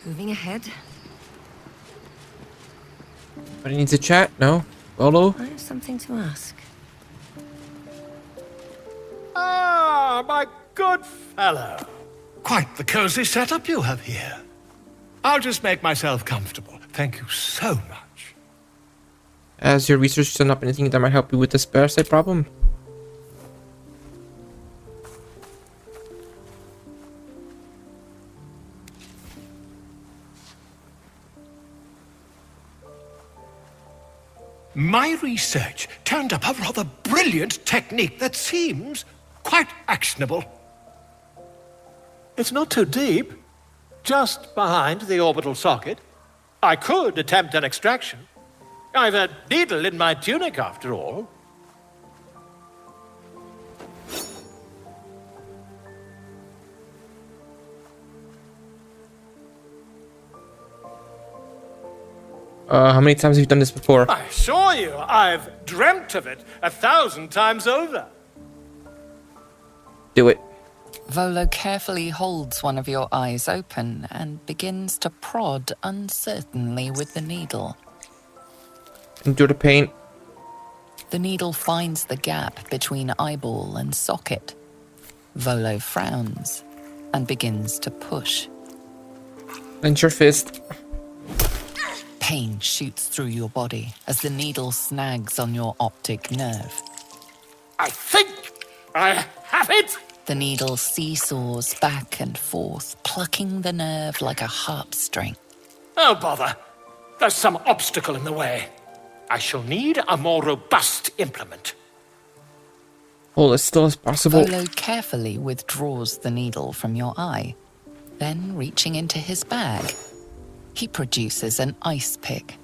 Moving ahead. Anybody needs a chat? No? Bolo? I have something to ask. Ah, my good fellow. Quite the cozy setup you have here. I'll just make myself comfortable. Thank you so much. Has your research done up anything that might help you with this parasite problem? My research turned up a rather brilliant technique that seems quite actionable. It's not too deep. Just behind the orbital socket. I could attempt an extraction. I've a needle in my tunic, after all. How many times have you done this before? I assure you, I've dreamt of it 1,000 times over. Do it. Volo carefully holds one of your eyes open and begins to prod uncertainly with the needle. Endure the pain. The needle finds the gap between eyeball and socket. Volo frowns and begins to push. Clench your fist. Pain shoots through your body as the needle snags on your optic nerve. I think I have it! The needle seesaws back and forth, plucking the nerve like a harp string. Oh, bother. There's some obstacle in the way. I shall need a more robust implement. Hold as still as possible. Volo carefully withdraws the needle from your eye. Then, reaching into his bag, he produces an ice pick.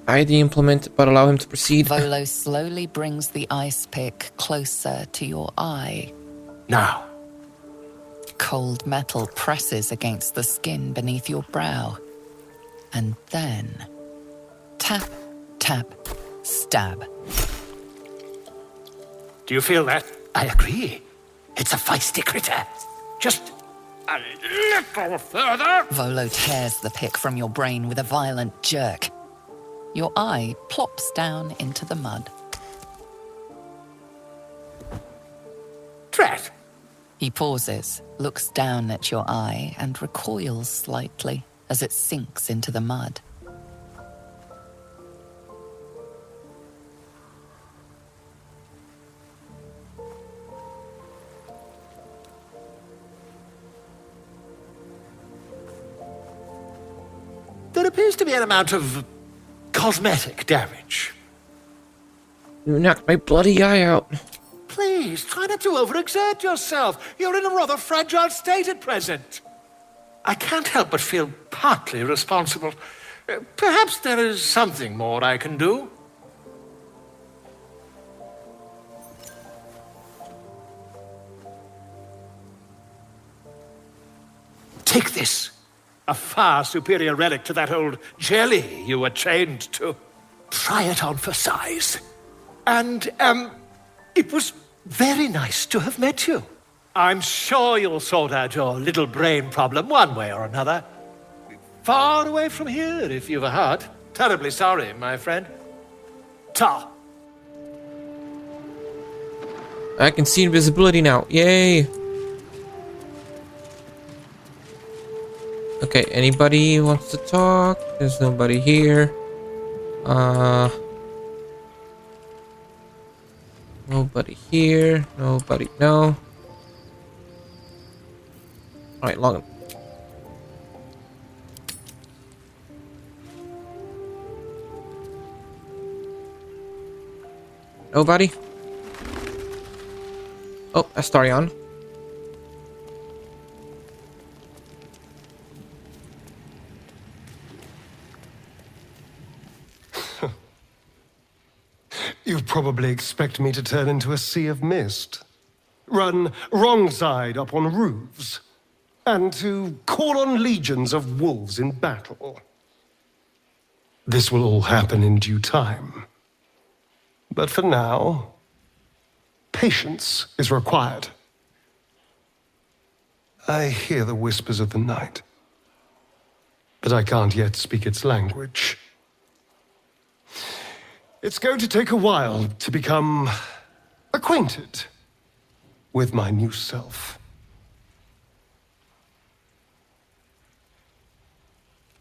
Buy the implement, but allow him to proceed. Volo slowly brings the ice pick closer to your eye. Now. Cold metal presses against the skin beneath your brow. And then, tap, tap, stab. Do you feel that? I agree. It's a feisty critter. Just a little further. Volo tears the pick from your brain with a violent jerk. Your eye plops down into the mud. Drat. He pauses, looks down at your eye, and recoils slightly as it sinks into the mud. There appears to be an amount of cosmetic damage. You knocked my bloody eye out. Please, try not to overexert yourself. You're in a rather fragile state at present. I can't help but feel partly responsible. Perhaps there is something more I can do. Take this. A far superior relic to that old jelly you were chained to. Try it on for size. And, it was very nice to have met you. I'm sure you'll sort out your little brain problem one way or another. Far away from here, if you've a heart. Terribly sorry, my friend. Ta. I can see invisibility now. Yay! Okay, anybody wants to talk? There's nobody here. Nobody here. Nobody. No. Alright, log in. Nobody? Oh, Astarion. You probably expect me to turn into a sea of mist, run wrong side up on roofs, and to call on legions of wolves in battle. This will all happen in due time. But for now, patience is required. I hear the whispers of the night, but I can't yet speak its language. It's going to take a while to become acquainted with my new self.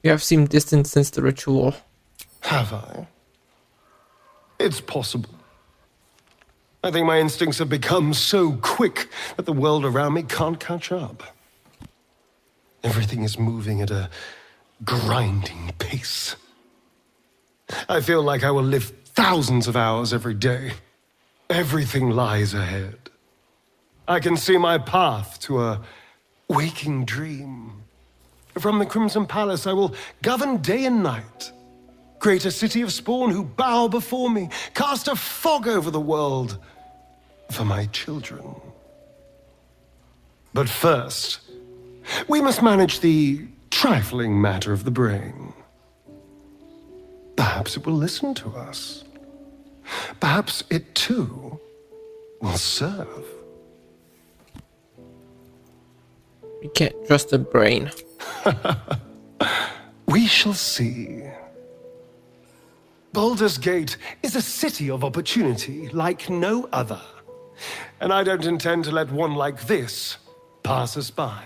You have seemed distant since the ritual. Have I? It's possible. I think my instincts have become so quick that the world around me can't catch up. Everything is moving at a grinding pace. I feel like I will live thousands of hours every day. Everything lies ahead. I can see my path to a waking dream. From the Crimson Palace, I will govern day and night. Create a city of spawn who bow before me. Cast a fog over the world for my children. But first, we must manage the trifling matter of the brain. Perhaps it will listen to us. Perhaps it too will serve. You can't trust the brain. We shall see. Baldur's Gate is a city of opportunity like no other. And I don't intend to let one like this pass us by.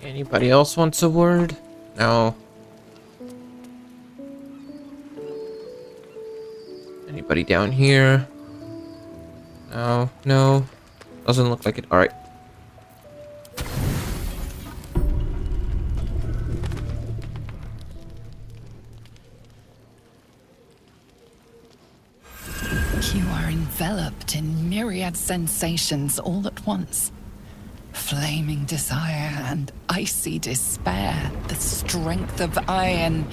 Anybody else wants a word? No. Anybody down here? No, no. Doesn't look like it. Alright. You are enveloped in myriad sensations all at once. Flaming desire and icy despair, the strength of iron,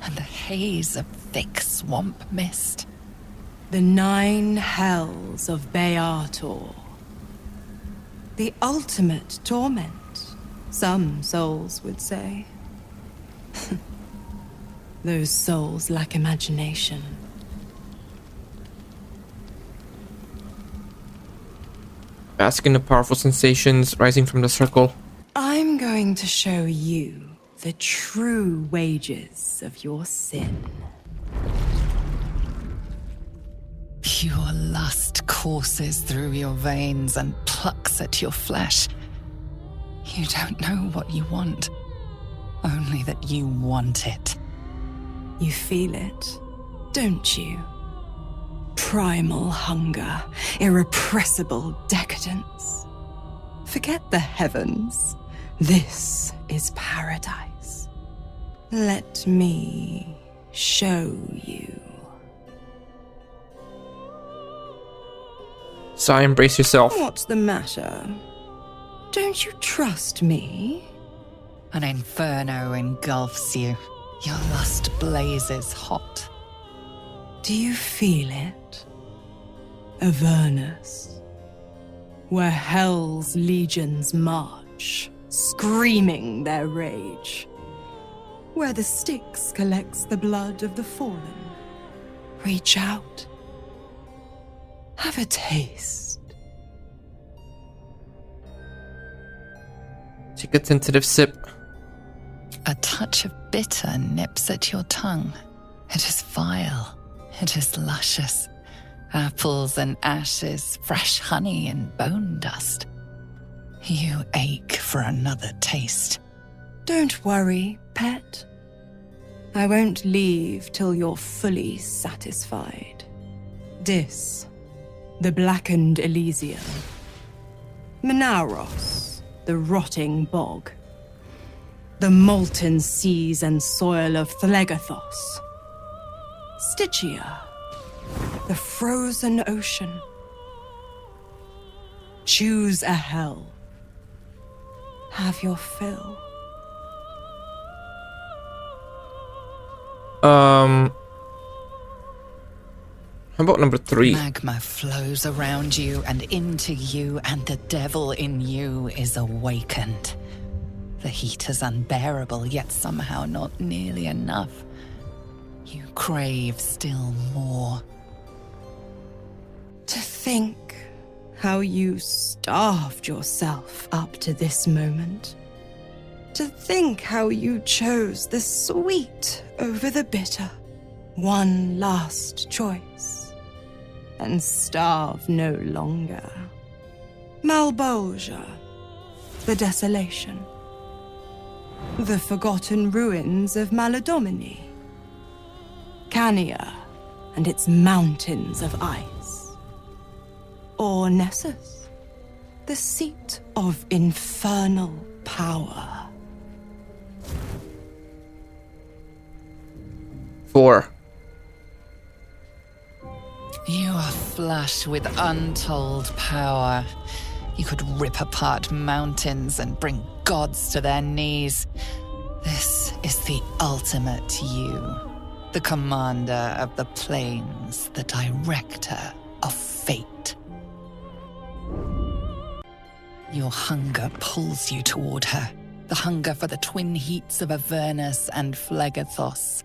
and the haze of thick swamp mist. The 9 hells of Beator. The ultimate torment, some souls would say. Those souls lack imagination. Bask in the powerful sensations rising from the circle. I'm going to show you the true wages of your sin. Pure lust courses through your veins and plucks at your flesh. You don't know what you want, only that you want it. You feel it, don't you? Primal hunger, irrepressible decadence. Forget the heavens. This is paradise. Let me show you. Sigh, embrace yourself. What's the matter? Don't you trust me? An inferno engulfs you. Your lust blazes hot. Do you feel it? Avernus, where hell's legions march, screaming their rage. Where the Styx collects the blood of the fallen. Reach out. Have a taste. Take a tentative sip. A touch of bitter nips at your tongue. It is vile. It is luscious. Apples and ashes, fresh honey and bone dust. You ache for another taste. Don't worry, pet. I won't leave till you're fully satisfied. Dis, the blackened Elysium. Menauros, the rotting bog. The molten seas and soil of Thlegathos. Stygia, the frozen ocean. Choose a hell. Have your fill. How about number 3? Magma flows around you and into you, and the devil in you is awakened. The heat is unbearable, yet somehow not nearly enough. You crave still more. To think how you starved yourself up to this moment. To think how you chose the sweet over the bitter. One last choice. And starve no longer. Malbolgia, the desolation. The forgotten ruins of Maladomini. Cania and its mountains of ice. Or Nessus, the seat of infernal power. 4. You are flush with untold power. You could rip apart mountains and bring gods to their knees. This is the ultimate you. The commander of the plains, the director of fate. Your hunger pulls you toward her. The hunger for the twin heats of Avernus and Phlegethos.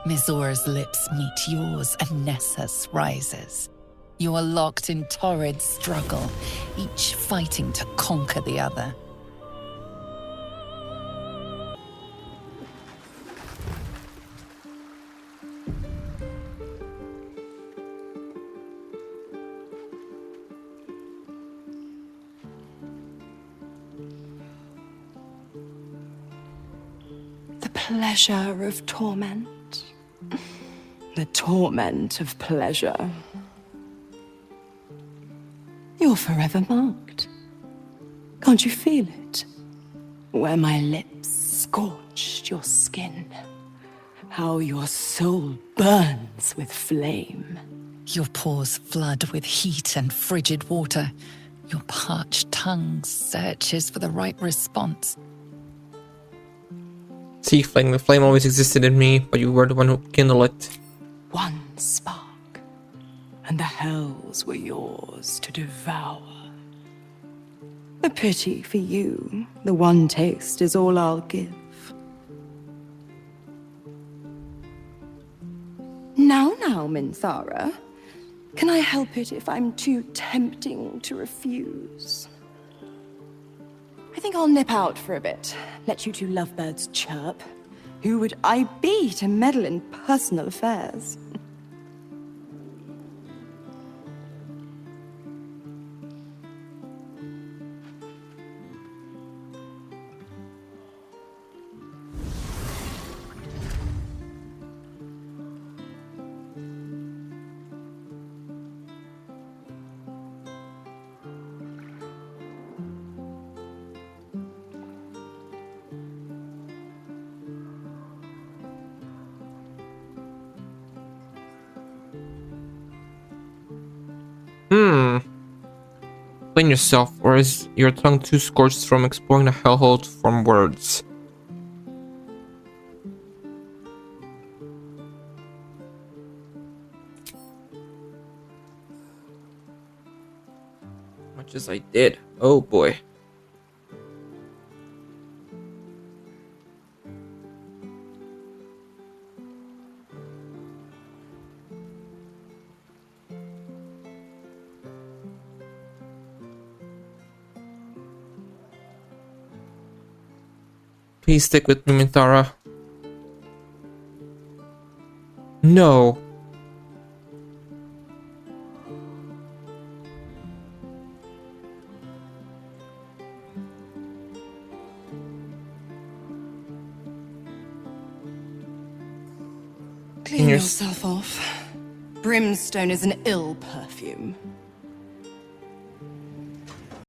Mizora's lips meet yours and Nessus rises. You are locked in torrid struggle, each fighting to conquer the other. The pleasure of torment. The torment of pleasure. You're forever marked. Can't you feel it? Where my lips scorched your skin. How your soul burns with flame. Your pores flood with heat and frigid water. Your parched tongue searches for the right response. Tiefling, the flame always existed in me, but you were the one who kindled it. One spark, and the hells were yours to devour. A pity for you, the one taste is all I'll give. Now, Minthara, can I help it if I'm too tempting to refuse? I think I'll nip out for a bit, let you two lovebirds chirp. Who would I be to meddle in personal affairs? Clean yourself, or is your tongue too scorched from exploring the hellhole to form words? Much as I did. Oh boy. Please stick with me, Minthara. No. Clean yourself off. Brimstone is an ill perfume.